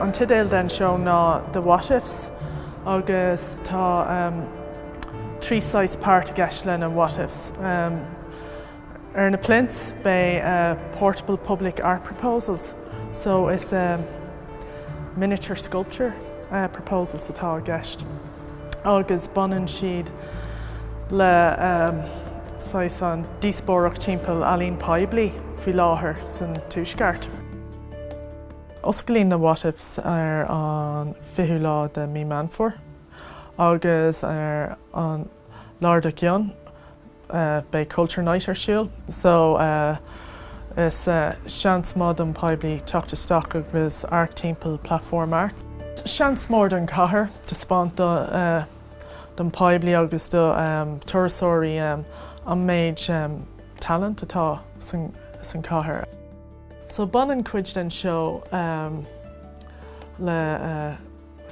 an tidéil den seo ná the what ifs agus tá trí páirt gceist lena what ifs. Ar na plints bei portable public art proposals, so it's miniature sculpture proposals atá gceist. Agus banan siad le an díospóireacht timpeall Ailín Poiblí faoi láthair san túisceart. Oscailín na what ifs ar an 20 lá de mí Manfor, agus ar an Lár de Gionn bei Culture Night ar siúl. So is seans mór don Poiblí teachtasteach agus art timpeall Platform Arts. Seans mór don cathair despáint don Poiblí agus do turasóirí an méid talent atá san cathair. So banan cuid den seo le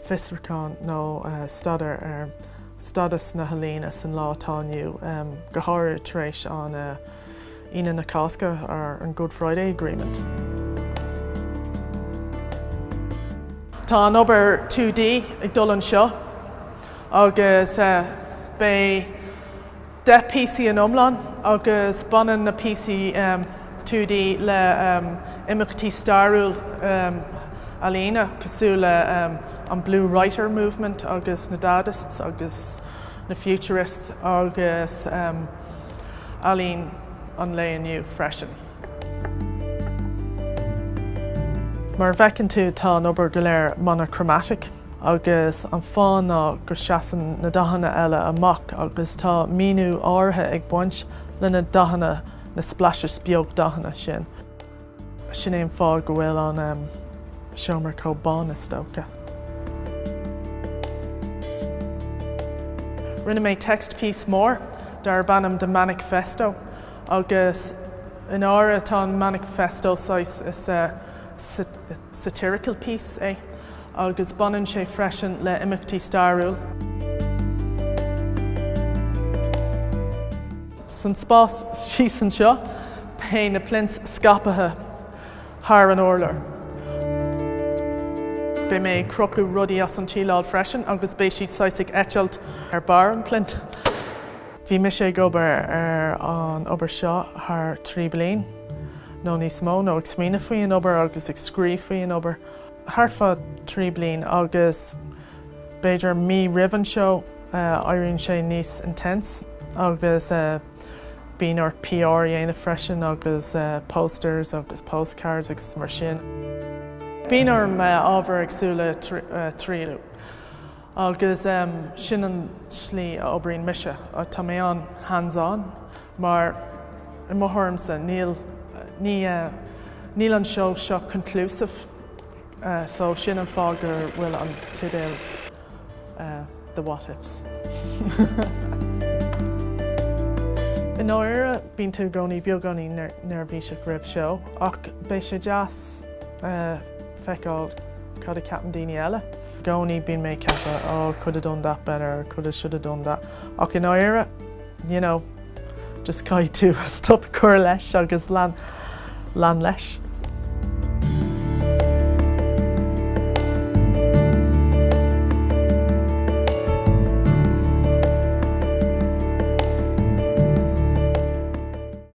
fisracán nó stadar ar stadas na Helena san lá tániu go háir tar éis an Ina na Casca ar an Good Friday Agreement. Tá an obair 2D ag dul an seo agus bei 10 PC an omlan agus banan na PC 2D le imeachtaí starúil Ailíne cosú le an Blue Writer Movement agus na Dadists agus na Futurists agus Ailín an le aniu freisin. Mar bhecinn tú tá an obair go léir monochromatic agus an fáin ná gur seasan na dahanna eile amach agus tá míniú áirithe ag baint le na dahanna na splashes beag dahanna sin. Sin éon fáil go bhfuil an seomar chomh is tócha. Rinne mé text piece mór dar bannam de Manifesto agus in ára atá an Manifesto is a satirical piece agus banan sé freisin le imeachtaí starúil. San spás síos an seo, pe na plints scapathe thar an orlar. Bei mé crocú rudaí as an tíláil freisin agus bei siad saisig eitilt ar bar an plint. Bhí mi sé gobar ar an obair seo thar 3 bliain, nó níos mó nó ag smíonna faoi an obair agus ag scríomh faoi an obair. Harfa 3 bliain agus beidir mí rivan seo éiríonn sé níos intense agus bíonn ar PR dhéanamh freisin agus posters agus postcards agus mar sin. Bíonn orm ábhar agsúla tríú agus sin an slí a oibríonn mise tá mé an hands-on mar I mthormsa ní an seo conclusive. So sin an fágur bhfuil an tidéil the what ifs. In áire bíonn tú gcónaí beagání nar bhí sé raibh seo ach bei sé deas feiceáil cad a ceapan daoine eile. Gcónaí bíonn mé ceapa could have done that better, could have should have done that. Ach in áire, just caiith tú stop cur leis agus lean leis.